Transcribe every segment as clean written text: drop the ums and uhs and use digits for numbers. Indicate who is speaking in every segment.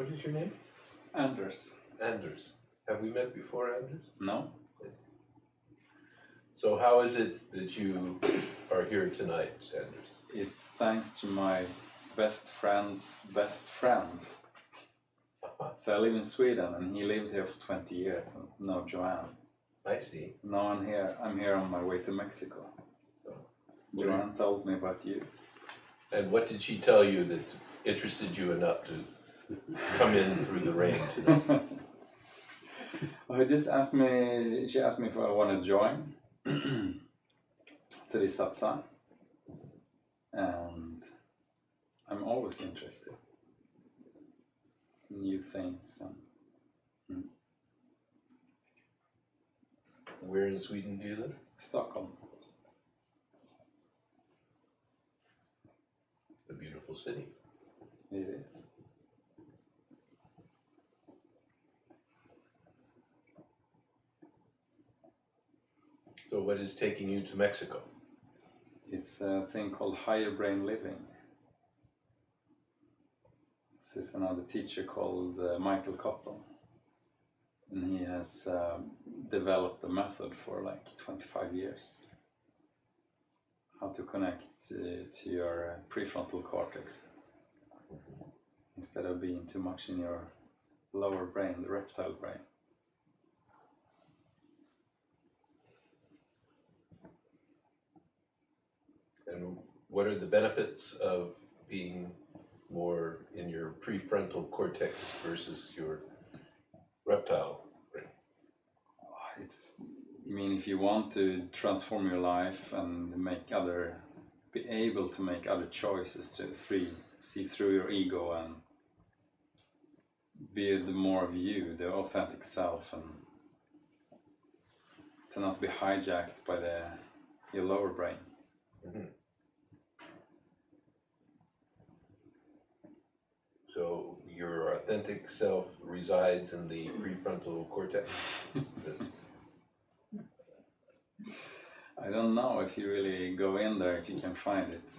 Speaker 1: What is your name?
Speaker 2: Anders.
Speaker 1: Anders. Have we met before, Anders?
Speaker 2: No.
Speaker 1: So how is it that you are here tonight, Anders?
Speaker 2: It's thanks to my best friend's best friend. So I live in Sweden and he lived here for 20 years and know Joanne.
Speaker 1: I see.
Speaker 2: Now I'm here on my way to Mexico. Joanne told me about you.
Speaker 1: And what did she tell you that interested you enough to come in through the rain tonight?
Speaker 2: She asked me if I want to join to this satsang. And I'm always interested in new things.
Speaker 1: Where in Sweden do you live?
Speaker 2: Stockholm.
Speaker 1: A beautiful city.
Speaker 2: It is.
Speaker 1: So what is taking you to Mexico?
Speaker 2: It's a thing called higher brain living. This is another teacher called Michael Cotton. And he has developed a method for like 25 years. How to connect to your prefrontal cortex instead of being too much in your lower brain, the reptile brain.
Speaker 1: And what are the benefits of being more in your prefrontal cortex versus your reptile brain?
Speaker 2: If you want to transform your life and be able to make other choices to see through your ego and be the more of you, the authentic self, and to not be hijacked by your lower brain.
Speaker 1: Mm-hmm. So your authentic self resides in the prefrontal cortex?
Speaker 2: I don't know if you really go in there, if you can find it.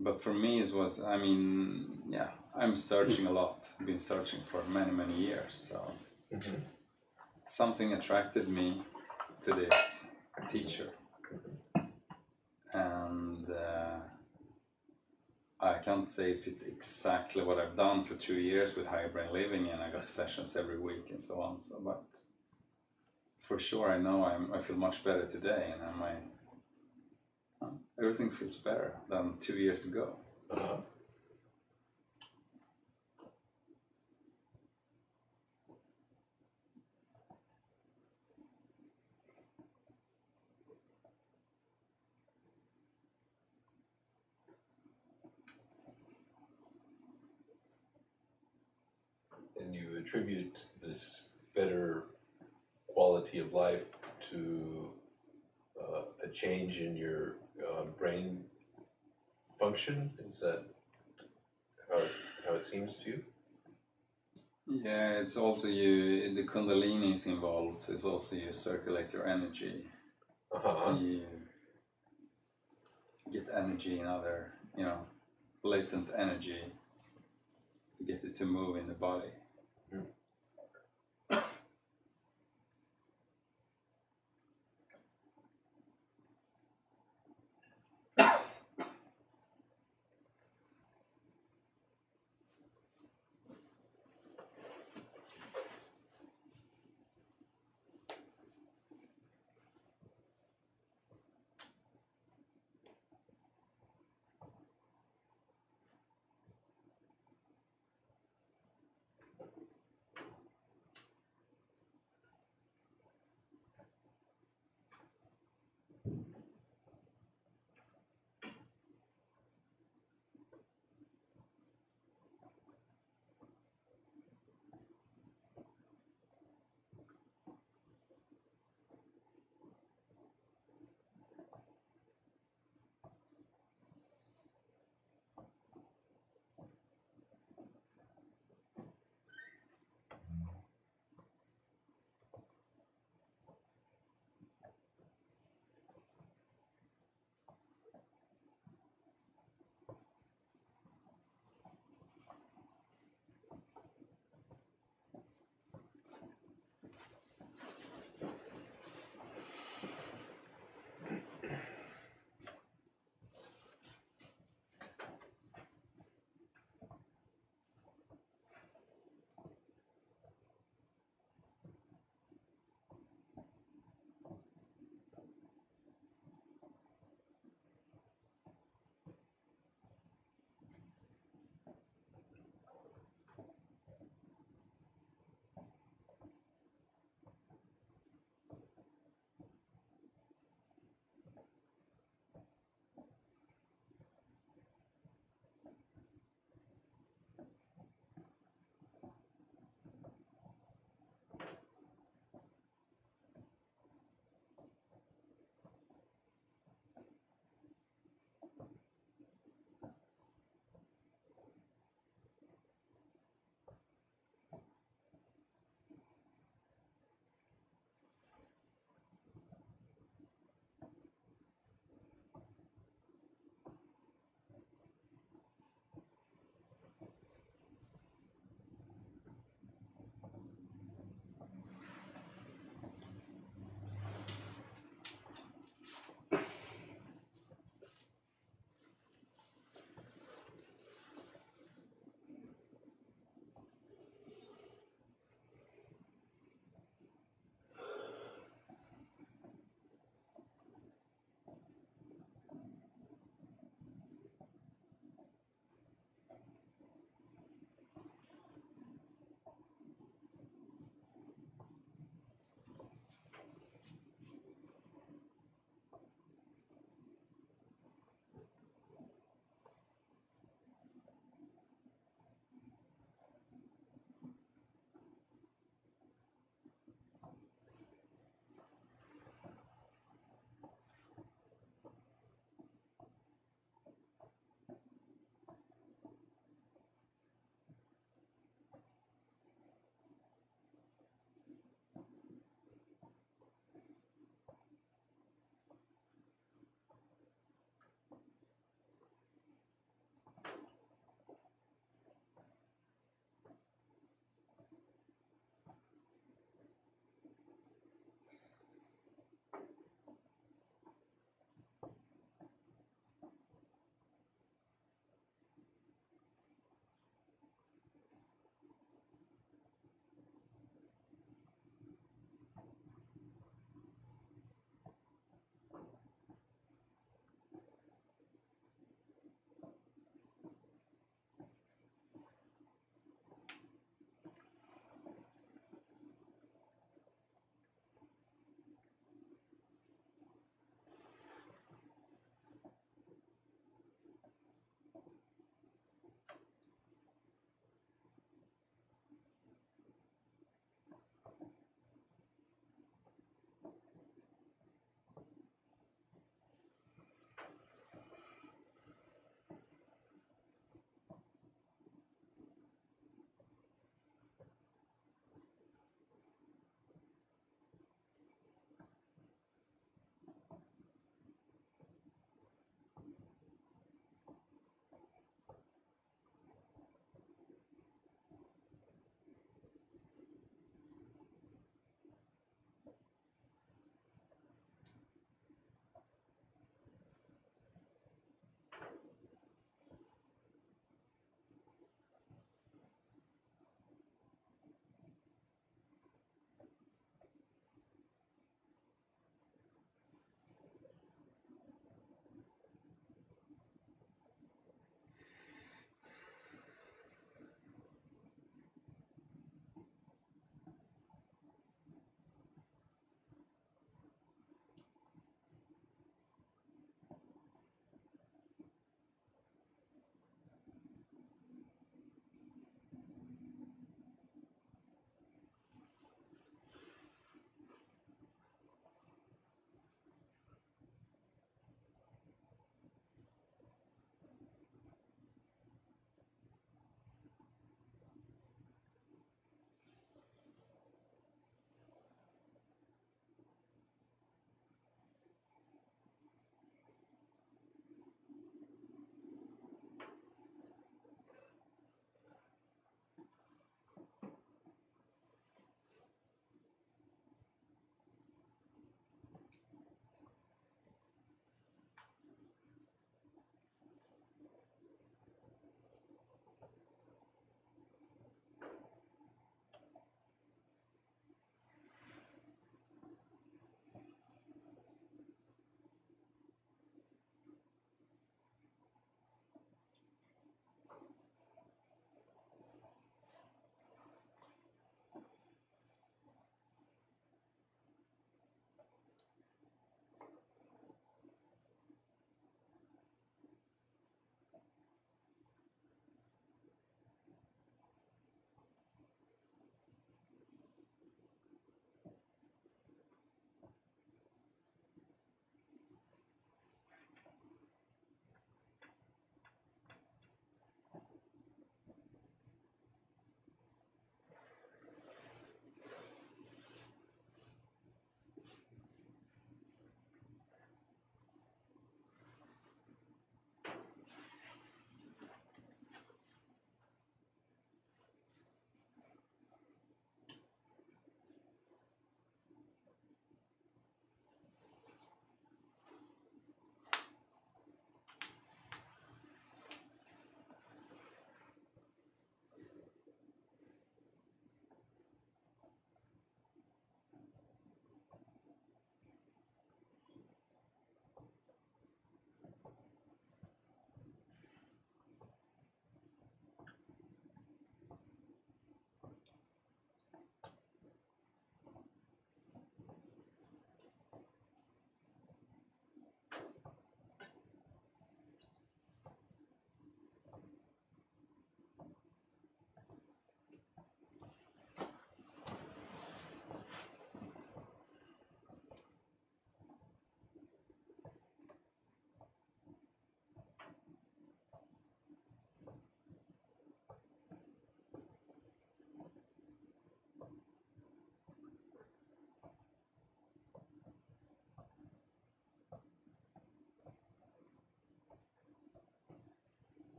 Speaker 2: But for me I'm searching a lot. I've been searching for many, many years. So something attracted me to this teacher. And I can't say if it's exactly what I've done for 2 years with higher brain living, and I got sessions every week and so on. But for sure, I know I feel much better today, and everything feels better than 2 years ago.
Speaker 1: And you attribute this better quality of life to a change in your brain function? Is that how it seems to you?
Speaker 2: Yeah, it's also the Kundalini is involved, so it's also you circulate your energy. You get energy in other, latent energy. You get it to move in the body.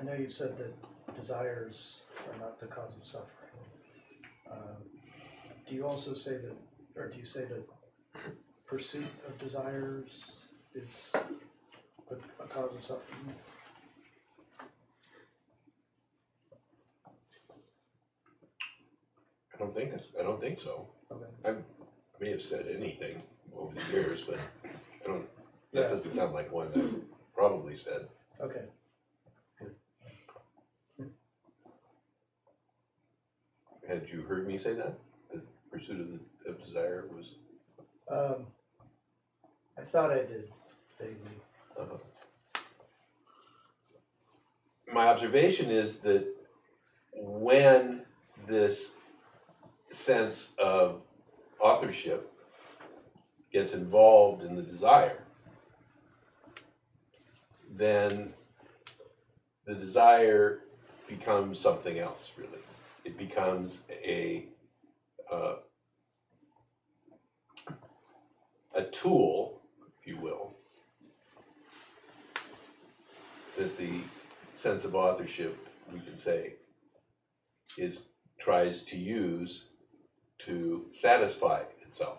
Speaker 3: know you've said that desires are not the cause of suffering. Do you also say that, or do you say that pursuit of desires is a cause of suffering?
Speaker 1: I don't think so.
Speaker 3: Okay.
Speaker 1: I may have said anything over the years, but I don't. That doesn't sound like one I probably said.
Speaker 3: Okay.
Speaker 1: Had you heard me say that? The pursuit of desire was.
Speaker 3: I thought I did vaguely.
Speaker 1: My observation is that when this sense of authorship gets involved in the desire, then the desire becomes something else, really. It becomes a tool, if you will, that the sense of authorship, we can say, tries to use to satisfy itself.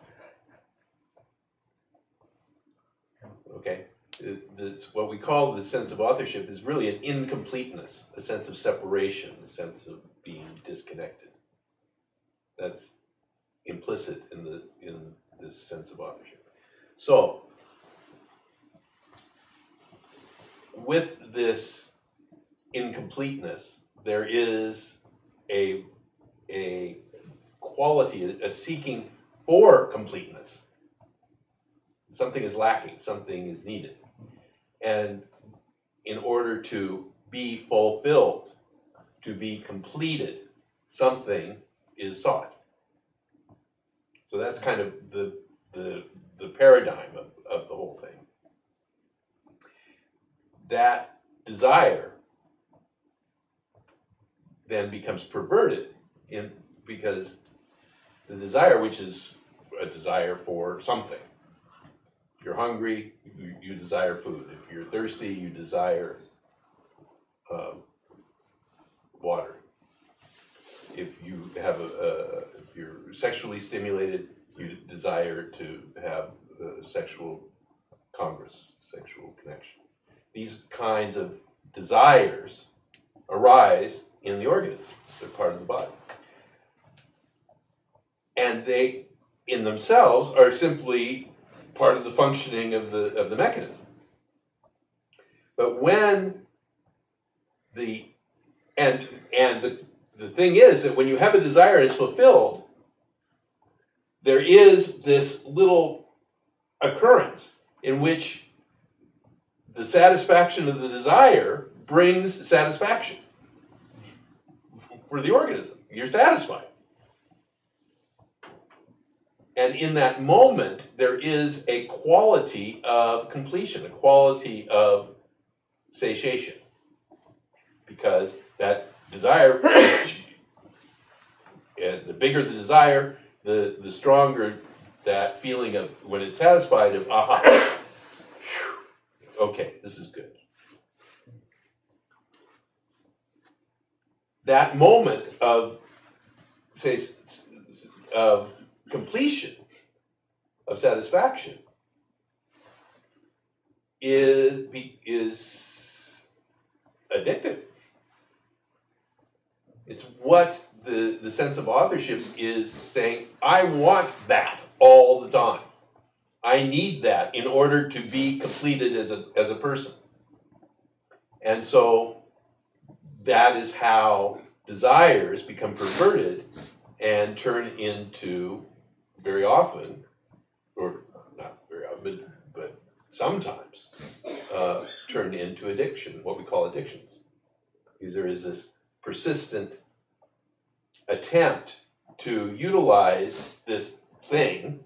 Speaker 1: Okay? It's what we call the sense of authorship is really an incompleteness, a sense of separation, a sense of being disconnected. That's implicit in this sense of authorship. So, with this incompleteness, there is a quality, a seeking for completeness. Something is lacking, something is needed. And in order to be fulfilled, to be completed, something is sought. So that's kind of the paradigm of the whole thing. That desire then becomes perverted because the desire, which is a desire for something. If you're hungry, you desire food. If you're thirsty, you desire water. If you have if you're sexually stimulated, you desire to have sexual congress, sexual connection. These kinds of desires arise in the organism. They're part of the body. And they, in themselves, are simply part of the functioning of the mechanism. But when the thing is that when you have a desire and it's fulfilled, there is this little occurrence in which the satisfaction of the desire brings satisfaction for the organism. You're satisfied. And in that moment, there is a quality of completion, a quality of satiation. Because that desire, and the bigger the desire, the stronger that feeling of when it's satisfied of, aha, okay, this is good. That moment of, say, of completion, of satisfaction, is addictive. It's what the sense of authorship is saying, I want that all the time. I need that in order to be completed as a person. And so that is how desires become perverted and turn into, very often, or not very often, but sometimes, turn into addiction, what we call addictions. Because there is this persistent attempt to utilize this thing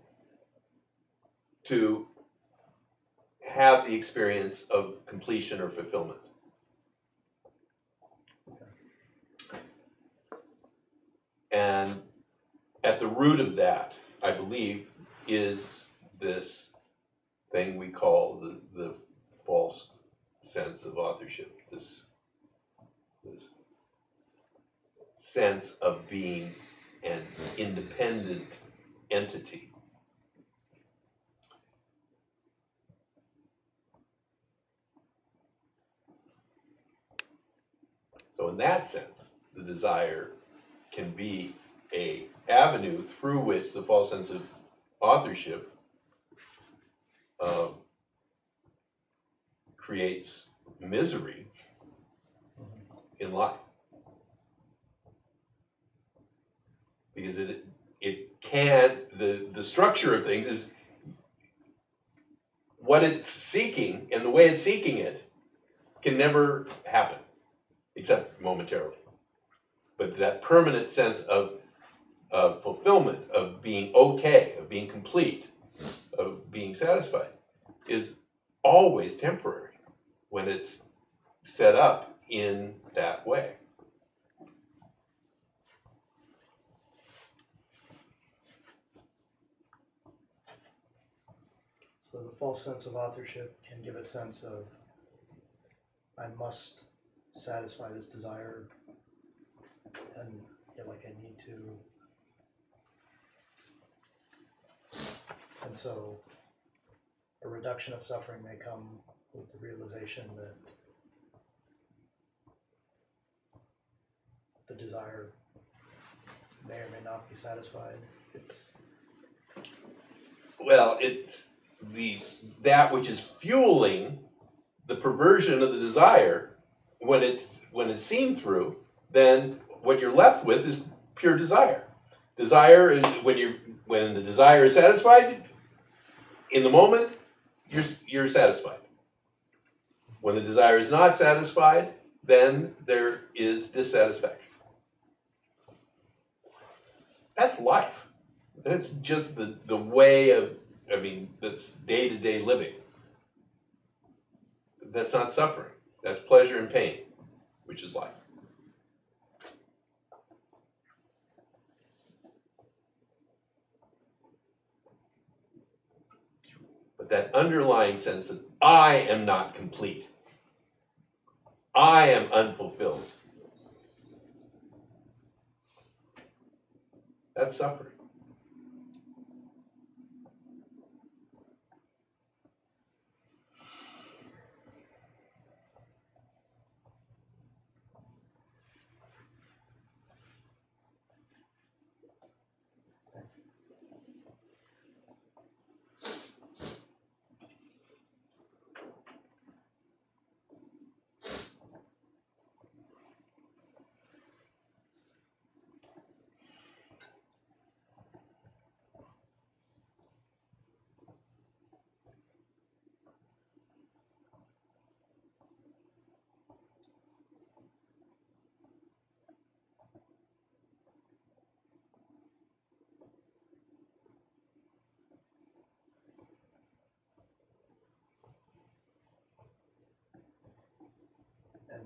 Speaker 1: to have the experience of completion or fulfillment. And at the root of that, I believe, is this thing we call the false sense of authorship, this this sense of being an independent entity. So in that sense, the desire can be a avenue through which the false sense of authorship creates misery in life. Because it can, the structure of things is what it's seeking, and the way it's seeking it can never happen, except momentarily. But that permanent sense of fulfillment, of being okay, of being complete, of being satisfied, is always temporary when it's set up in that way.
Speaker 3: So the false sense of authorship can give a sense of, I must satisfy this desire, and feel like I need to. And so a reduction of suffering may come with the realization that the desire may or may not be satisfied.
Speaker 1: It's that which is fueling the perversion of the desire. When it's seen through, then what you're left with is pure desire. Desire is when the desire is satisfied, in the moment, you're satisfied. When the desire is not satisfied, then there is dissatisfaction. That's life. That's just the way of, that's day-to-day living. That's not suffering. That's pleasure and pain, which is life. But that underlying sense that I am not complete, I am unfulfilled, that's suffering.
Speaker 3: Thanks. And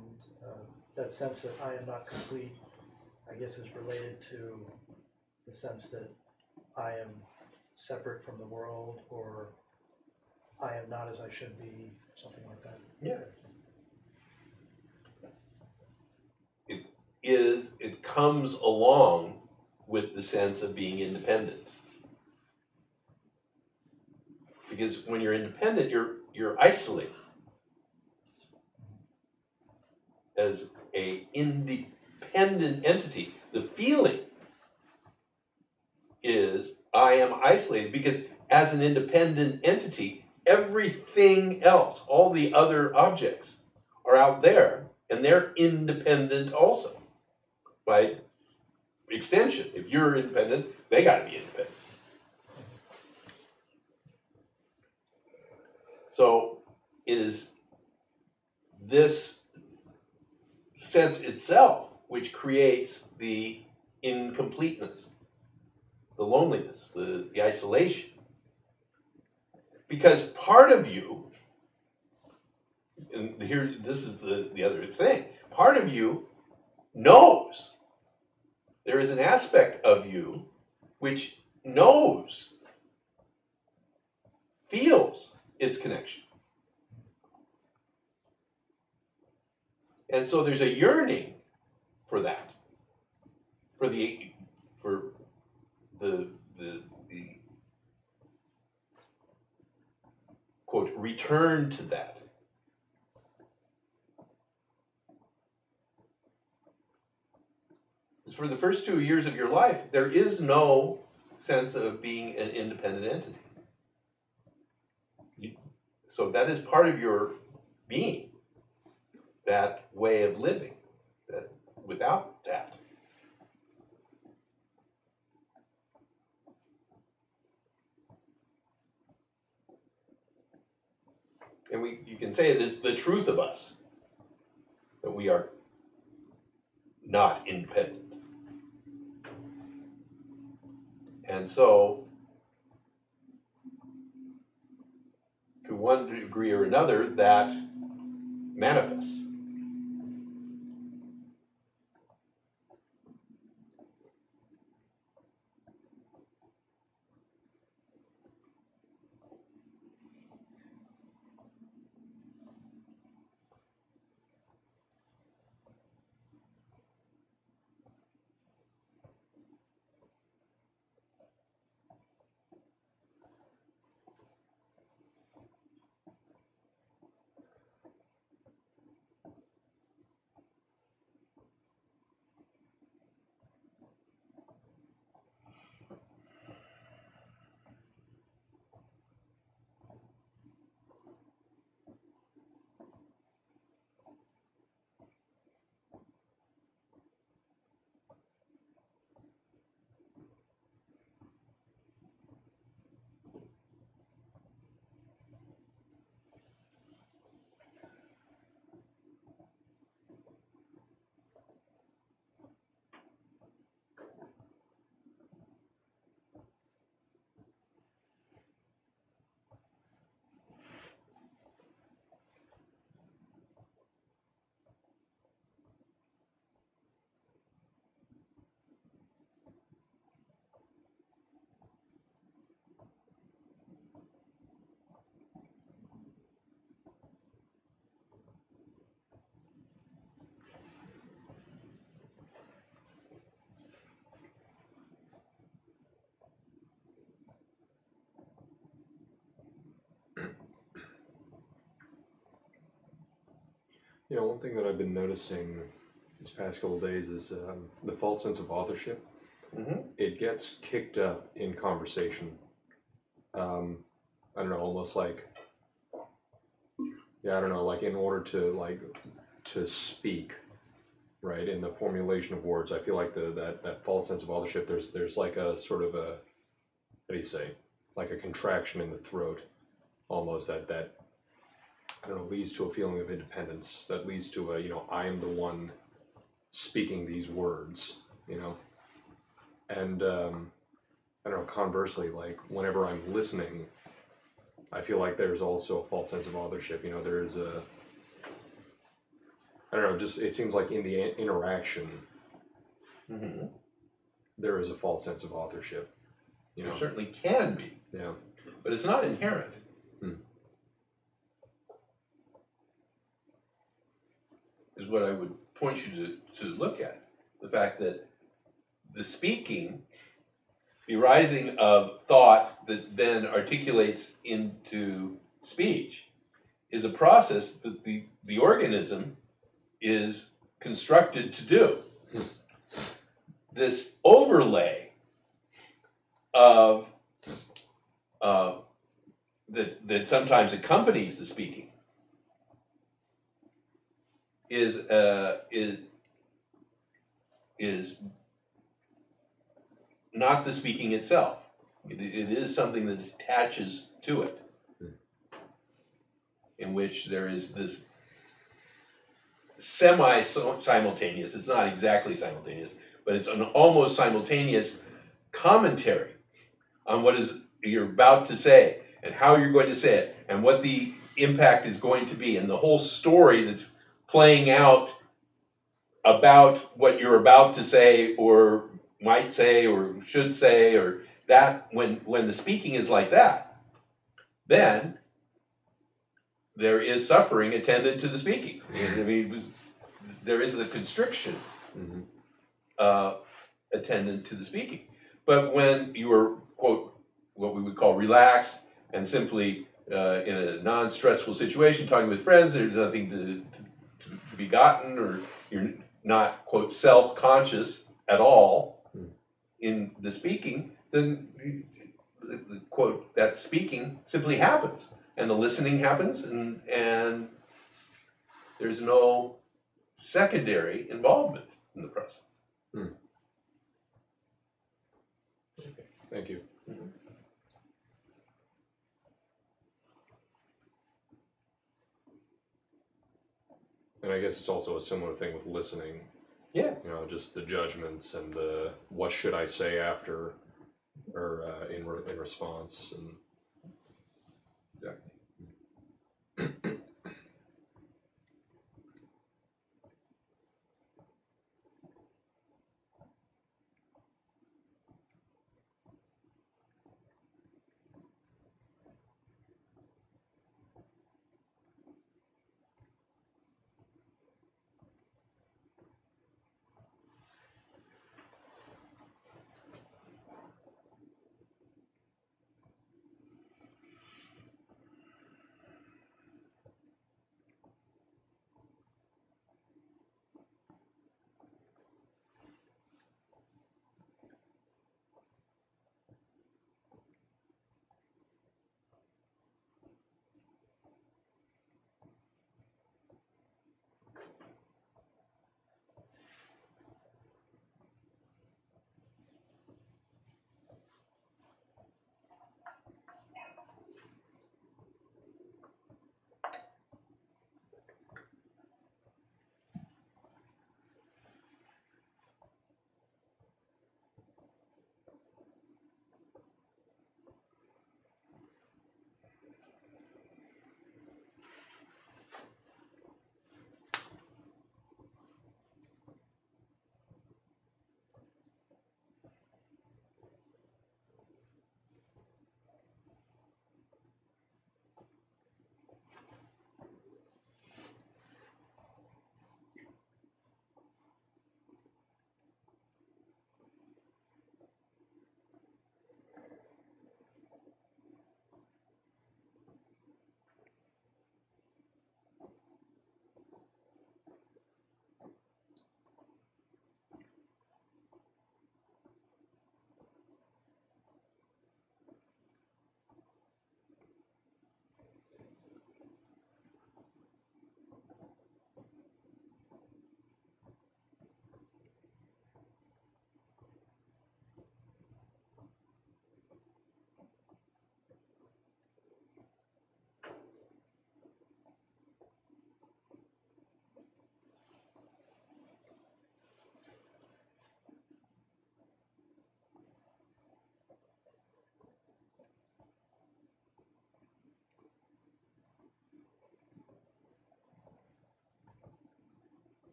Speaker 3: that sense that I am not complete, I guess, is related to the sense that I am separate from the world, or I am not as I should be, something like that.
Speaker 1: Yeah. It comes along with the sense of being independent. Because when you're independent, you're isolated. As an independent entity, the feeling is I am isolated, because as an independent entity, everything else, all the other objects are out there, and they're independent also. By extension, if you're independent, they got to be independent. So it is this sense itself which creates the incompleteness, the loneliness, the isolation. Because part of you, and here, this is the other thing, part of you knows. There is an aspect of you which knows, feels its connection. And so there's a yearning for that, for the quote, return to that. For the first 2 years of your life, there is no sense of being an independent entity. So that is part of your being, that way of living, that without that. And you can say it is the truth of us, that we are not independent. And so, to one degree or another, that manifests.
Speaker 4: You know, one thing that I've been noticing these past couple of days is the false sense of authorship.
Speaker 1: Mm-hmm.
Speaker 4: It gets kicked up in conversation. I don't know, almost like, yeah, I don't know, like in order to speak, right, in the formulation of words, I feel like that false sense of authorship. There's like a sort of a, how do you say, like a contraction in the throat, almost that I don't know, leads to a feeling of independence, that leads to a, you know, I am the one speaking these words, you know. And I don't know, conversely, like whenever I'm listening, I feel like there's also a false sense of authorship. You know, there's a, I don't know, just it seems like in the interaction,
Speaker 1: Mm-hmm.
Speaker 4: there is a false sense of authorship. You know,
Speaker 1: There certainly can be,
Speaker 4: yeah.
Speaker 1: but it's not inherent. Is what I would point you to look at. The fact that the speaking, the arising of thought that then articulates into speech, is a process that the organism is constructed to do. This overlay of that sometimes accompanies the speaking is not the speaking itself. It is something that attaches to it, in which there is this semi-simultaneous, it's not exactly simultaneous, but it's an almost simultaneous commentary on what is you're about to say and how you're going to say it and what the impact is going to be and the whole story that's playing out about what you're about to say or might say or should say, or that when the speaking is like that, then there is suffering attendant to the speaking. I mean, there is the constriction
Speaker 4: Mhm.
Speaker 1: attendant to the speaking. But when you are, quote, what we would call relaxed and simply in a non-stressful situation, talking with friends, there's nothing to be gotten, or you're not, quote, self-conscious at all in the speaking, then, quote, that speaking simply happens. And the listening happens, and there's no secondary involvement in the process.
Speaker 4: Thank you. And I guess it's also a similar thing with listening.
Speaker 1: Yeah.
Speaker 4: You know, just the judgments and the what should I say after, or in response, and
Speaker 1: Exactly.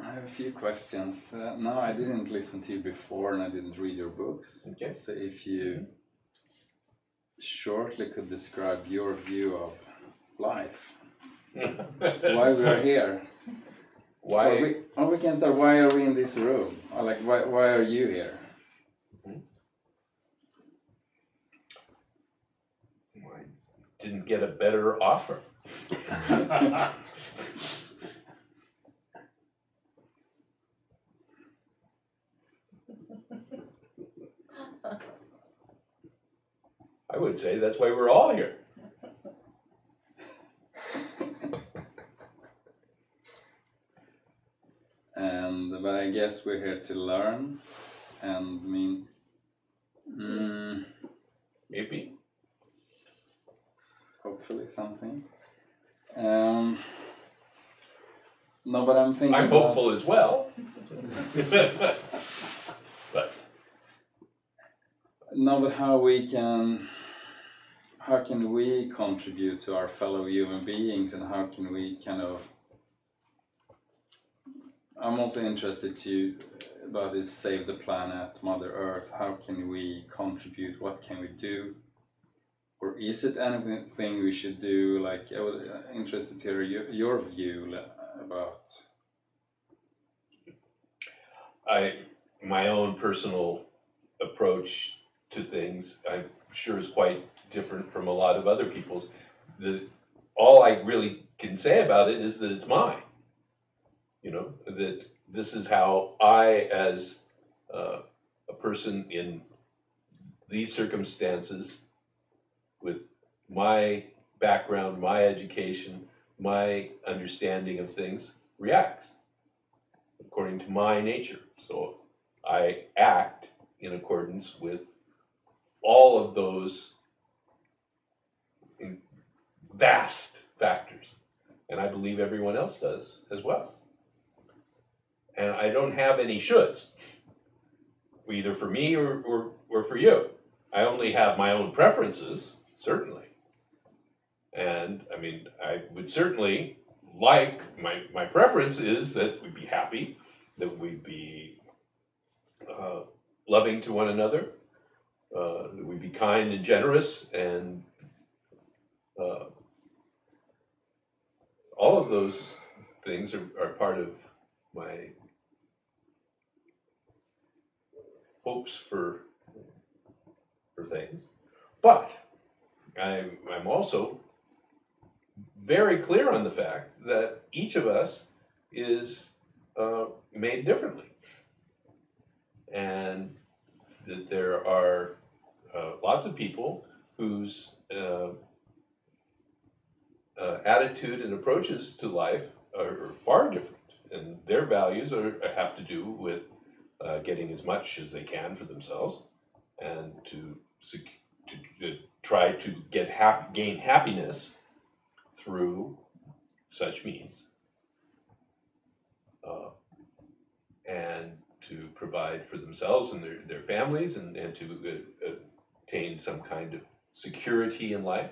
Speaker 2: I have a few questions. No, I didn't listen to you before and I didn't read your books.
Speaker 1: Okay.
Speaker 2: So if you shortly could describe your view of life, why we are here.
Speaker 1: Why?
Speaker 2: Or we can start, why are we in this room? Or like, why are you here?
Speaker 1: I didn't get a better offer. I would say that's why we're all here.
Speaker 2: But I guess we're here to learn, and I mean,
Speaker 1: Maybe.
Speaker 2: hopefully something. No, but I'm thinking.
Speaker 1: I'm hopeful as well. But
Speaker 2: No, but how can we contribute to our fellow human beings, and how can we kind of? I'm also interested about this Save the Planet, Mother Earth. How can we contribute? What can we do? Or is it anything we should do? Like, I was interested to hear your view about.
Speaker 1: My own personal approach to things, I'm sure, is quite different from a lot of other people's. All I really can say about it is that it's mine. You know, that this is how I, as a person in these circumstances, with my background, my education, my understanding of things, reacts according to my nature. So I act in accordance with all of those vast factors. And I believe everyone else does as well. And I don't have any shoulds, either for me or for you. I only have my own preferences, certainly. And I mean, I would certainly like, my preference is that we'd be happy, that we'd be loving to one another, that we'd be kind and generous, and all of those things are part of my hopes for things. But I'm also very clear on the fact that each of us is made differently, and that there are lots of people whose attitude and approaches to life are far different, and their values have to do with getting as much as they can for themselves, and to try to gain happiness through such means, and to provide for themselves and their families, and to attain some kind of security in life,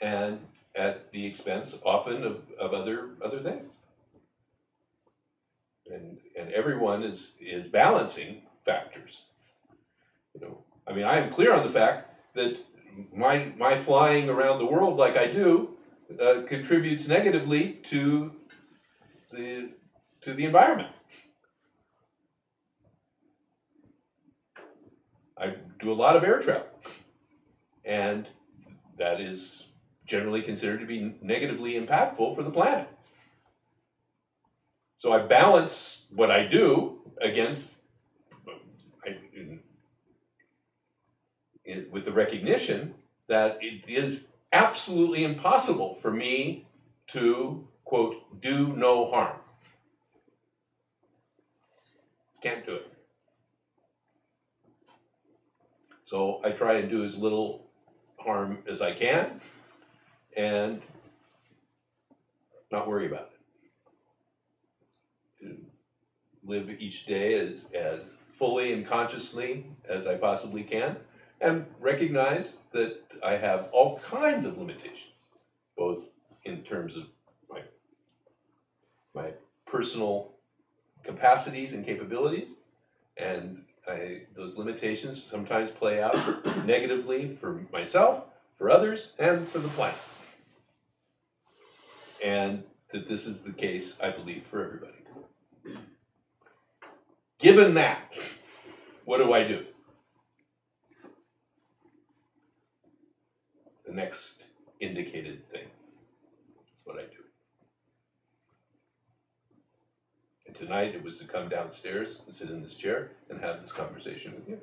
Speaker 1: and at the expense often of other things. And everyone is balancing factors. You know, I mean, I am clear on the fact that my flying around the world like I do contributes negatively to the environment. I do a lot of air travel, and that is generally considered to be negatively impactful for the planet. So I balance what I do against, with the recognition that it is absolutely impossible for me to, quote, do no harm. Can't do it. So I try and do as little harm as I can and not worry about it. To live each day as fully and consciously as I possibly can, and recognize that I have all kinds of limitations, both in terms of my personal capacities and capabilities, and those limitations sometimes play out negatively for myself, for others, and for the planet. And that this is the case, I believe, for everybody. Given that, what do I do? The next indicated thing is what I do. And tonight it was to come downstairs and sit in this chair and have this conversation with you.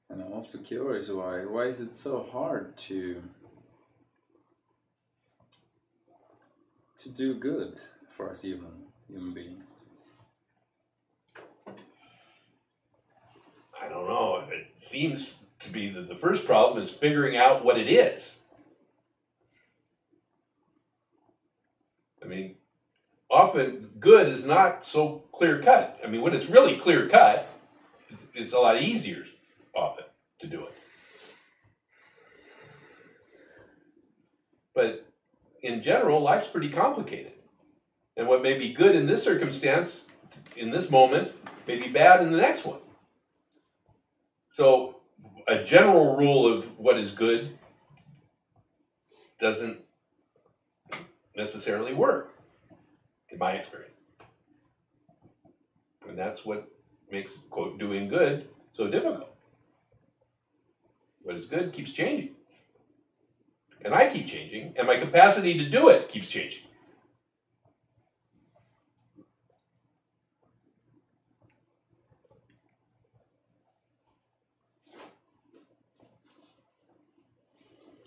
Speaker 2: And I'm also curious why is it so hard to do good for us human beings?
Speaker 1: I don't know. It seems to be that the first problem is figuring out what it is. I mean, often good is not so clear cut. I mean, when it's really clear cut, it's a lot easier often to do it. But in general, life's pretty complicated. And what may be good in this circumstance, in this moment, may be bad in the next one. So a general rule of what is good doesn't necessarily work, in my experience. And that's what makes, quote, doing good so difficult. What is good keeps changing. And I keep changing, and my capacity to do it keeps changing.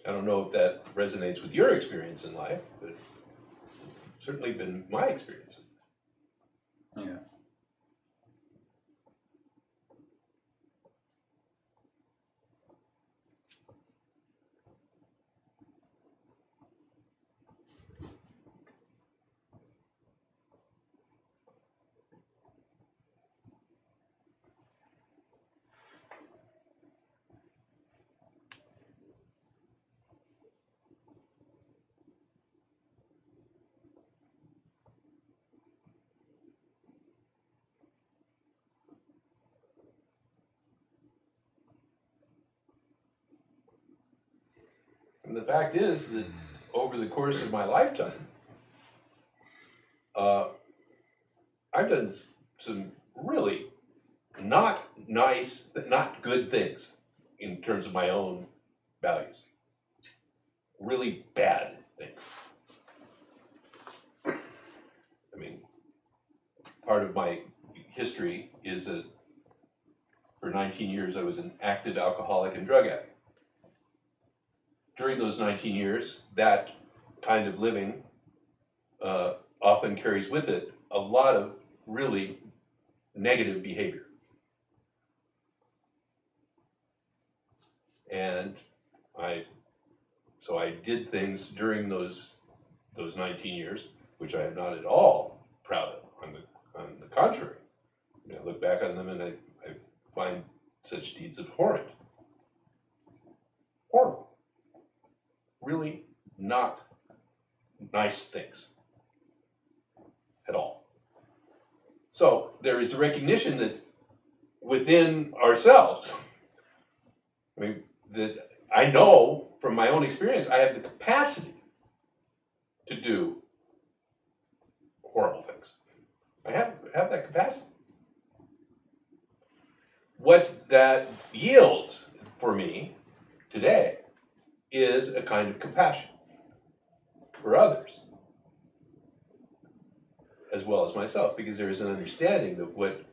Speaker 1: I don't know if that resonates with your experience in life, but it's certainly been my experience.
Speaker 2: Yeah.
Speaker 1: And the fact is that over the course of my lifetime, I've done some really not nice, not good things in terms of my own values. Really bad things. I mean, part of my history is that for 19 years I was an active alcoholic and drug addict. During those 19 years, that kind of living often carries with it a lot of really negative behavior. And so I did things during those 19 years, which I am not at all proud of. On the contrary, I look back on them and I find such deeds abhorrent. Horrible. Really not nice things at all. So there is a recognition that within ourselves, I mean, that I know from my own experience, I have the capacity to do horrible things. I have that capacity. What that yields for me today is a kind of compassion for others, as well as myself, because there is an understanding that what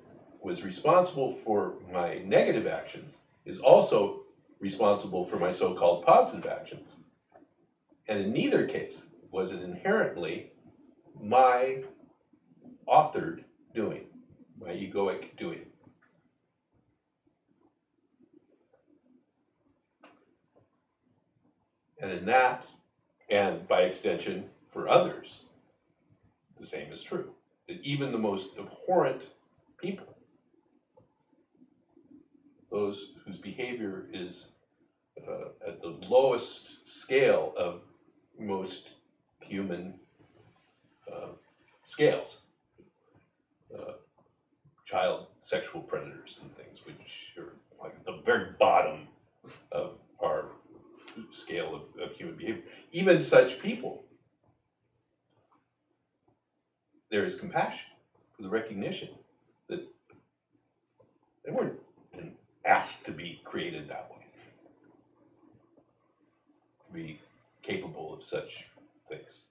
Speaker 1: was responsible for my negative actions is also responsible for my so-called positive actions. And in neither case was it inherently my authored doing, my egoic doing. And in that, and by extension for others, the same is true. That even the most abhorrent people, those whose behavior is at the lowest scale of most human scales, child sexual predators and things, which are like at the very bottom of our scale of human behavior. Even such people, there is compassion for the recognition that they weren't asked to be created that way, to be capable of such things.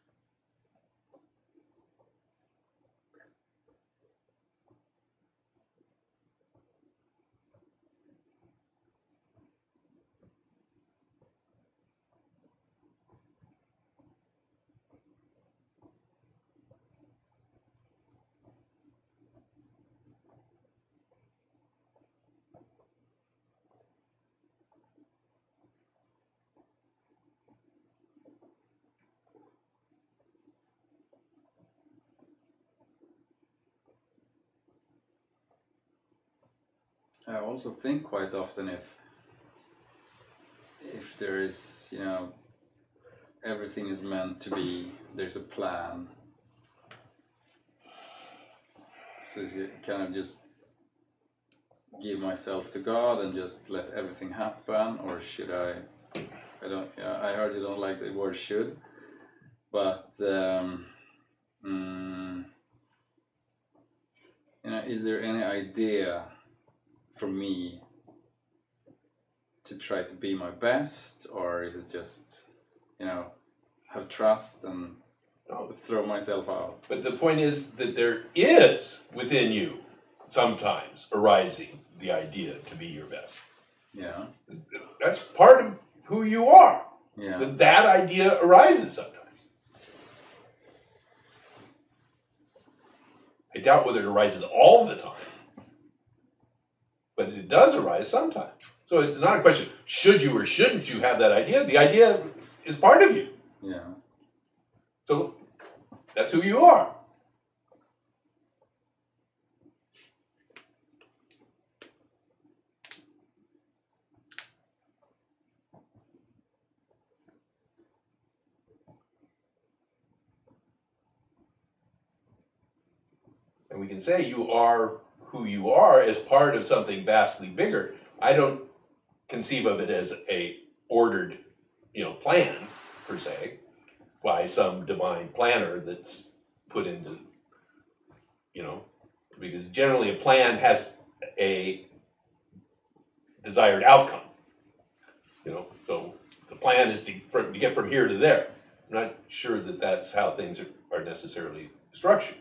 Speaker 2: I also think quite often if there is, you know, everything is meant to be, there's a plan. So you kind of just give myself to God and just let everything happen, or should I don't, yeah, I heard you don't like the word should, but you know, is there any idea for me to try to be my best, or is it just, you know, have trust and throw myself out?
Speaker 1: But the point is that there is within you sometimes arising the idea to be your best.
Speaker 2: Yeah.
Speaker 1: That's part of who you are.
Speaker 2: Yeah.
Speaker 1: That idea arises sometimes. I doubt whether it arises all the time, but it does arise sometimes. So it's not a question, should you or shouldn't you have that idea? The idea is part of you.
Speaker 2: Yeah.
Speaker 1: So that's who you are. And we can say you are who you are as part of something vastly bigger. I don't conceive of it as a ordered, plan per se by some divine planner that's put into, because generally a plan has a desired outcome. So the plan is to get from here to there. I'm not sure that that's how things are necessarily structured.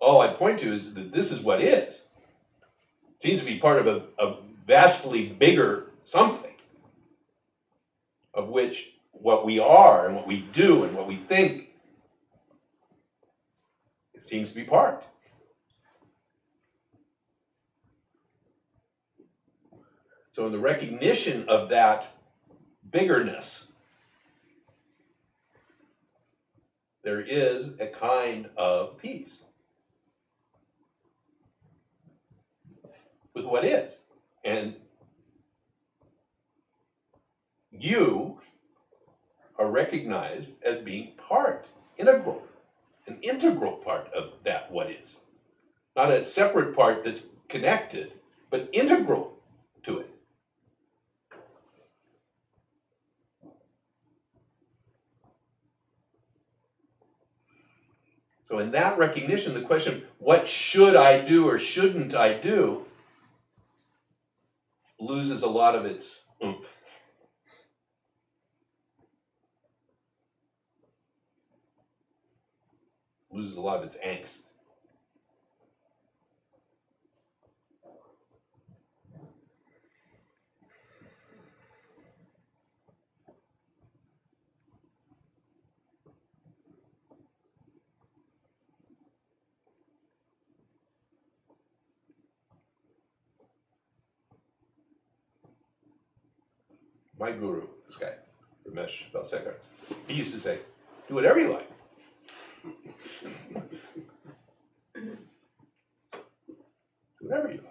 Speaker 1: All I point to is that this is what is. It seems to be part of a vastly bigger something, of which what we are and what we do and what we think, it seems to be part. So in the recognition of that biggerness, there is a kind of peace with what is. And you are recognized as being an integral part of that what is. Not a separate part that's connected, but integral to it. So in that recognition, the question, what should I do or shouldn't I do, loses a lot of its oomph. Loses a lot of its angst. My guru, this guy, Ramesh Balsekar, he used to say, do whatever you like. Do whatever you like.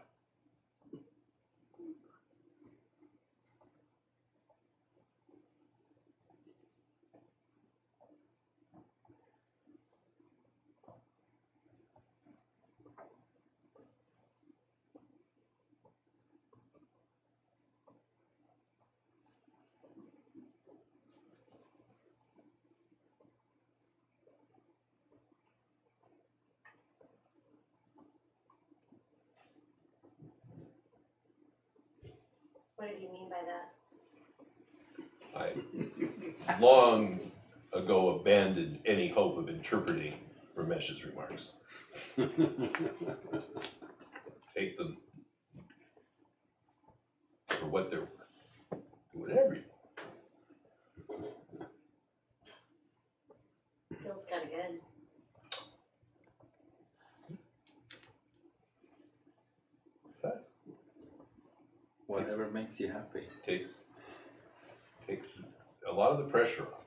Speaker 5: What did you mean by that?
Speaker 1: I long ago abandoned any hope of interpreting Ramesh's remarks. Take them for what they're worth. Do whatever you want.
Speaker 5: Feels kind of good.
Speaker 2: Whatever makes you happy.
Speaker 1: Takes a lot of the pressure off.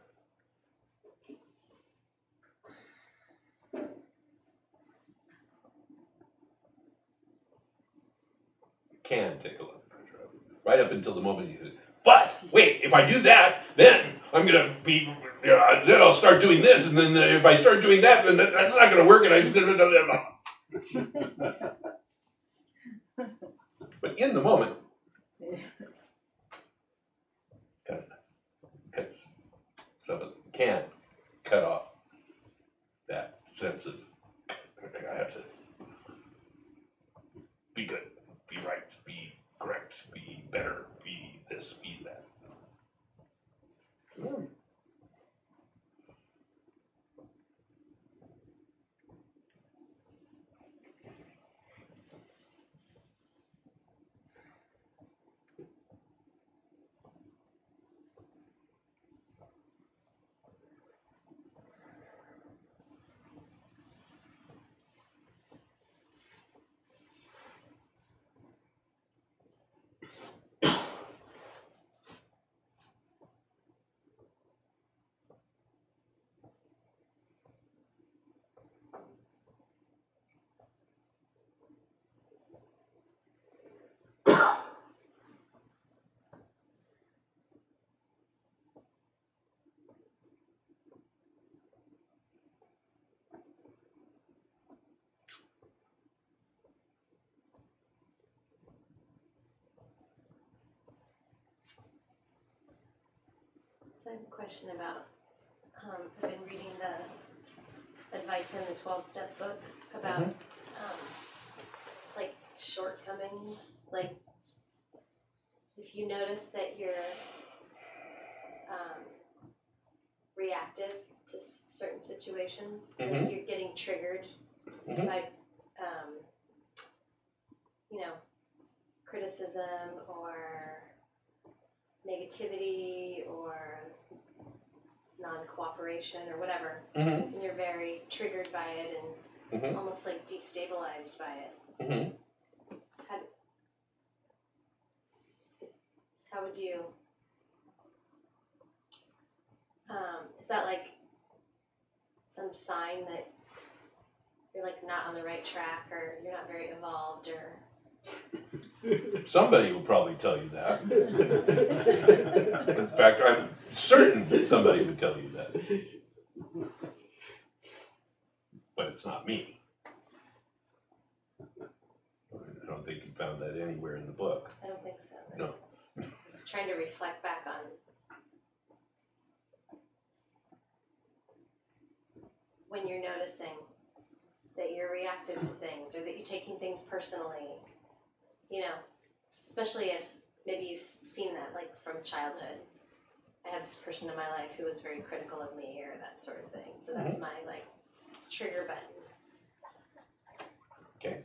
Speaker 1: Can take a lot of pressure off. Right up until the moment you. But wait, if I do that, then I'm gonna be. Then I'll start doing this, and then if I start doing that, then that's not gonna work, and I'm just gonna. But in the moment, kind of cuts some of can cut off that sense of I have to be good, be right, be correct, be better, be this, be that.
Speaker 5: So I have a question about, I've been reading the Advaita in the 12-step book about like shortcomings, like if you notice that you're reactive to certain situations, like you're getting triggered by, you know, criticism or negativity or non-cooperation or whatever, and you're very triggered by it and almost like destabilized by it. How would you, is that like some sign that you're like not on the right track or you're not very evolved or?
Speaker 1: Somebody will probably tell you that. In fact, I'm certain that somebody would tell you that. But it's not me. I don't think you found that anywhere in the book.
Speaker 5: I don't think so.
Speaker 1: No.
Speaker 5: I was trying to reflect back on when you're noticing that you're reactive to things or that you're taking things personally. You know, especially if maybe you've seen that like from childhood. I had this person in my life who was very critical of me or that sort of thing. So that's my like trigger button.
Speaker 1: Okay.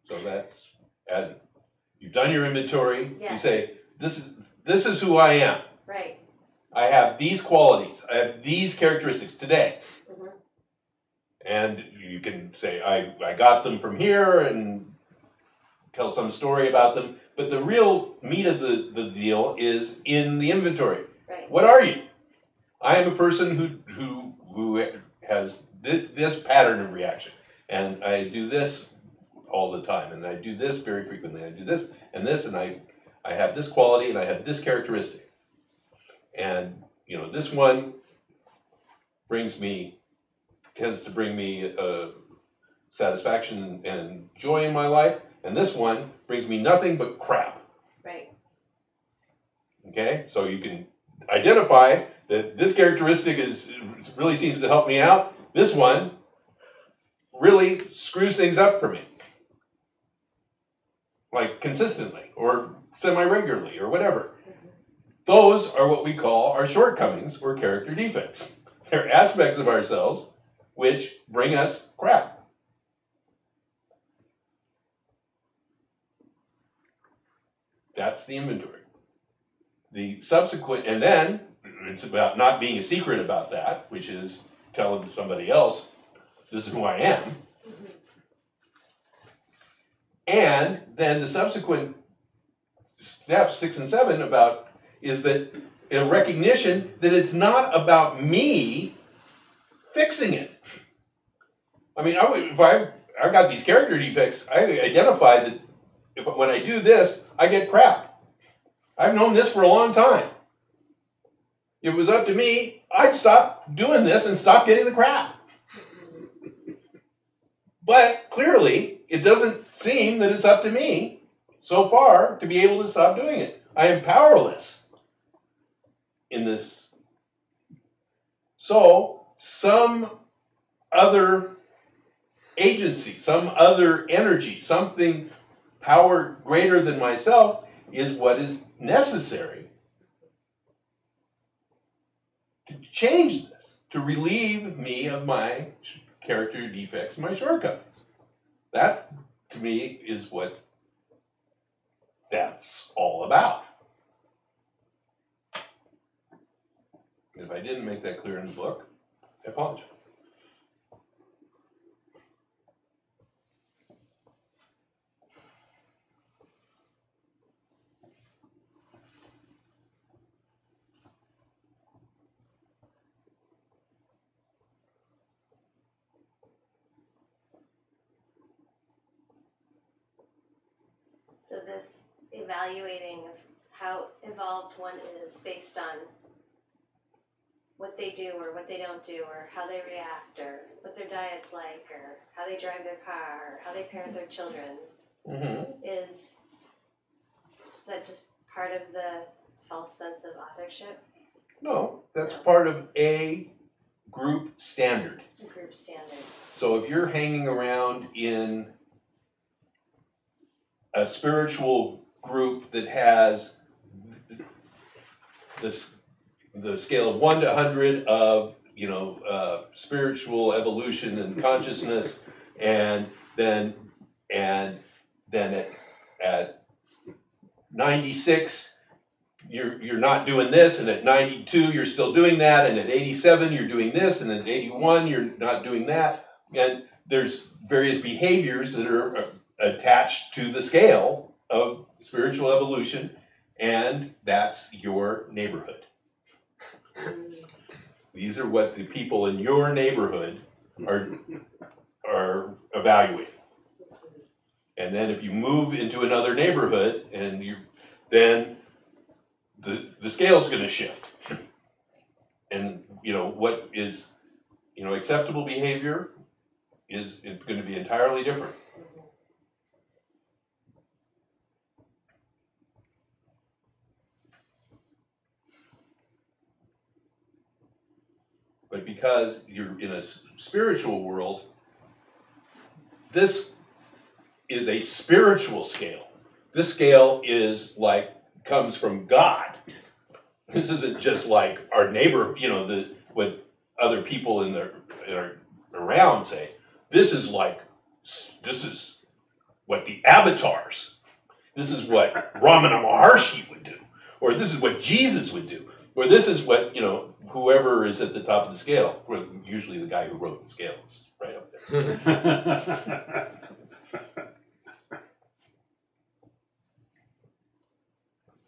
Speaker 1: So that's you've done your inventory.
Speaker 5: Yes.
Speaker 1: You say, this is who I am.
Speaker 5: Right.
Speaker 1: I have these qualities. I have these characteristics today. And you can say, I got them from here and tell some story about them, but the real meat of the deal is in the inventory.
Speaker 5: Right.
Speaker 1: What are you? I am a person who has this pattern of reaction, and I do this all the time, and I do this very frequently. I do this, and I have this quality, and I have this characteristic, and you know this one tends to bring me satisfaction and joy in my life. And this one brings me nothing but crap.
Speaker 5: Right.
Speaker 1: Okay? So you can identify that this characteristic really seems to help me out. This one really screws things up for me. Like consistently or semi-regularly or whatever. Those are what we call our shortcomings or character defects. They're aspects of ourselves which bring us crap. That's the inventory. The subsequent, and then it's about not being a secret about that, which is telling somebody else, this is who I am. And then the subsequent steps 6 and 7 about is that a recognition that it's not about me fixing it. I mean, if I've got these character defects, I identify that when I do this, I get crap. I've known this for a long time. If it was up to me, I'd stop doing this and stop getting the crap. But clearly, it doesn't seem that it's up to me so far to be able to stop doing it. I am powerless in this. So, some other agency, some other energy, something power greater than myself is what is necessary to change this, to relieve me of my character defects, my shortcomings. That, to me, is what that's all about. If I didn't make that clear in the book, I apologize.
Speaker 5: So this evaluating of how evolved one is based on what they do or what they don't do or how they react or what their diet's like or how they drive their car or how they parent their children is that just part of the false sense of authorship?
Speaker 1: No, that's part of a group standard.
Speaker 5: A group standard.
Speaker 1: So if you're hanging around in a spiritual group that has the scale of 1 to 100 of spiritual evolution and consciousness, and then at 96 you're not doing this, and at 92 you're still doing that, and at 87 you're doing this, and at 81 you're not doing that, and there's various behaviors that are attached to the scale of spiritual evolution, and that's your neighborhood. These are what the people in your neighborhood are evaluating. And then if you move into another neighborhood, and then the scale's going to shift. And what is acceptable behavior is going to be entirely different. But because you're in a spiritual world, this is a spiritual scale. This scale is comes from God. This isn't just like our neighbor, what other people are around say. This is what the avatars, this is what Ramana Maharshi would do, or this is what Jesus would do, or this is what, whoever is at the top of the scale, usually the guy who wrote the scale is right up there.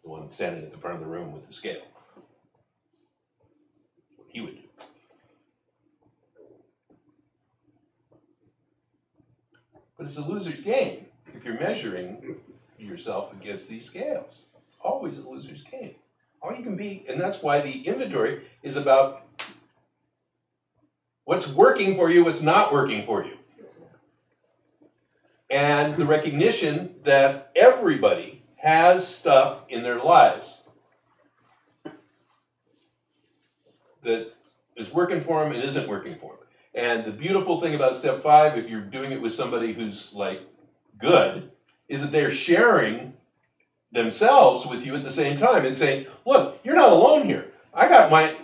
Speaker 1: The one standing at the front of the room with the scale. What he would do. But it's a loser's game if you're measuring yourself against these scales. It's always a loser's game. All you can be, and that's why the inventory is about what's working for you, what's not working for you. And the recognition that everybody has stuff in their lives that is working for them and isn't working for them. And the beautiful thing about step 5, if you're doing it with somebody who's good, is that they're sharing themselves with you at the same time and saying, look, you're not alone here. I got my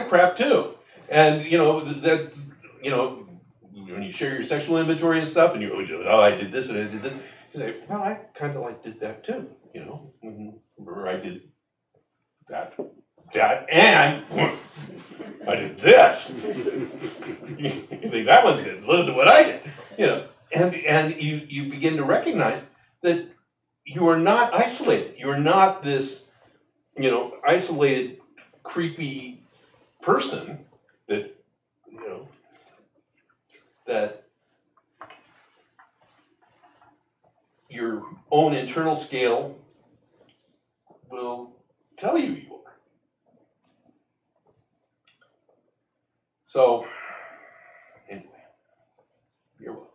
Speaker 1: crap too. And that when you share your sexual inventory and stuff, and I did this and I did this, you say, well, I kind of did that too, Remember I did that, and I did this. You think that one's good? Listen to what I did, and you begin to recognize that you are not isolated. You are not this, isolated, creepy person that, that your own internal scale will tell you you are. So, anyway, you're welcome.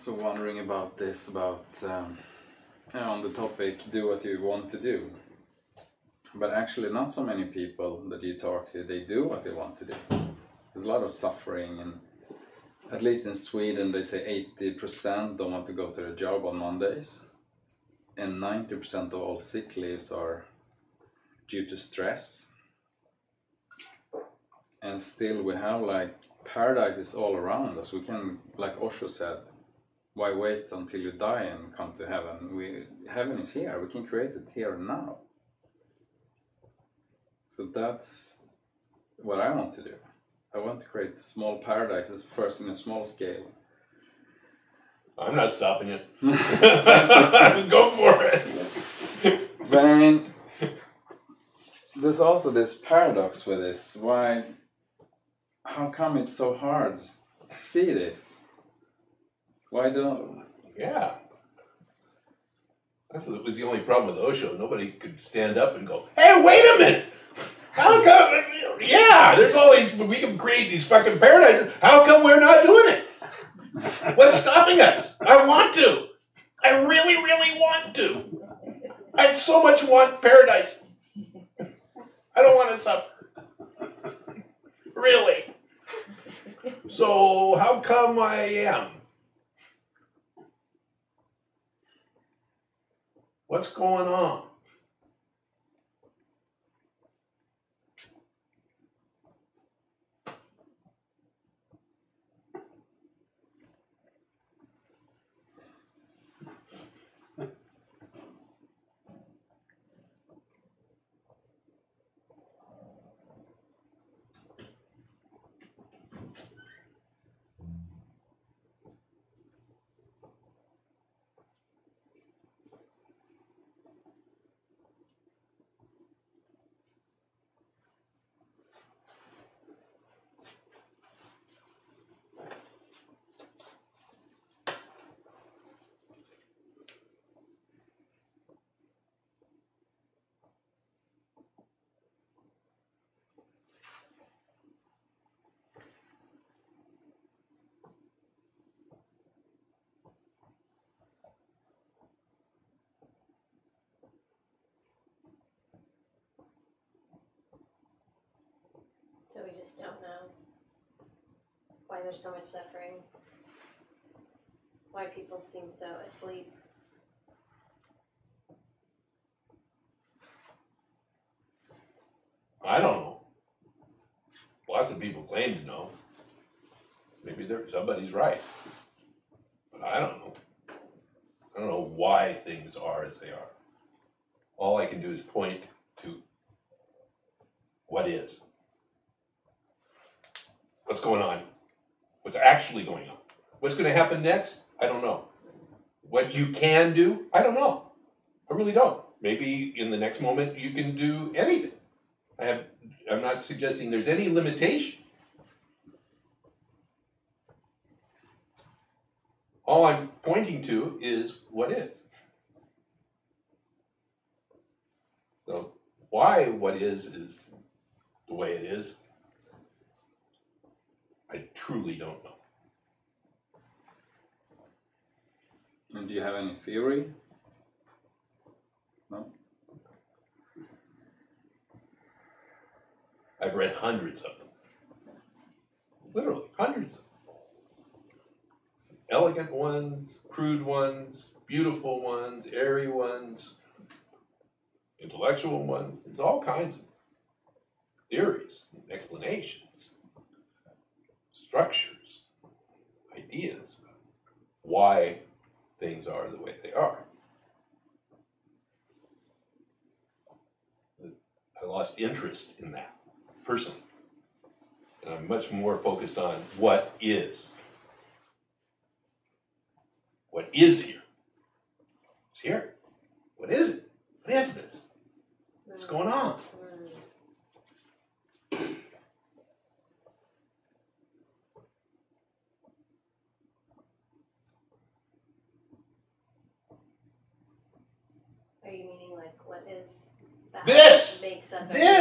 Speaker 2: also wondering about this, about on the topic, do what you want to do. But actually not so many people that you talk to, they do what they want to do. There's a lot of suffering, and at least in Sweden they say 80% don't want to go to their job on Mondays, and 90% of all sick leaves are due to stress. And still we have like paradise is all around us. We can, like Osho said, why wait until you die and come to heaven? Heaven is here. We can create it here and now. So that's what I want to do. I want to create small paradises, first in a small scale.
Speaker 1: I'm not stopping it. Go for it.
Speaker 2: But I mean, there's also this paradox with this. How come it's so hard to see this? Why don't?
Speaker 1: Yeah. That was the only problem with Osho. Nobody could stand up and go, hey, wait a minute! How come? Yeah, there's all these, we can create these fucking paradises. How come we're not doing it? What's stopping us? I want to. I really, really want to. I so much want paradise. I don't want to suffer. Really. So how come I am? What's going on?
Speaker 5: So we just don't know why there's so much suffering, why people seem so asleep.
Speaker 1: I don't know. Lots of people claim to know. Maybe somebody's right. But I don't know. I don't know why things are as they are. All I can do is point to what is. What's going on? What's actually going on? What's going to happen next? I don't know. What you can do? I don't know. I really don't. Maybe in the next moment you can do anything. I'm not suggesting there's any limitation. All I'm pointing to is what is. So why what is the way it is, I truly don't know.
Speaker 2: And do you have any theory? No?
Speaker 1: I've read hundreds of them. Literally, hundreds of them. Some elegant ones, crude ones, beautiful ones, airy ones, intellectual ones. There's all kinds of theories, explanations, structures, ideas about why things are the way they are. I lost interest in that personally. And I'm much more focused on what is. What is here? It's here. What is it? What is this? What's going on?
Speaker 5: Are you meaning like what is that
Speaker 1: This!
Speaker 5: makes up
Speaker 1: This!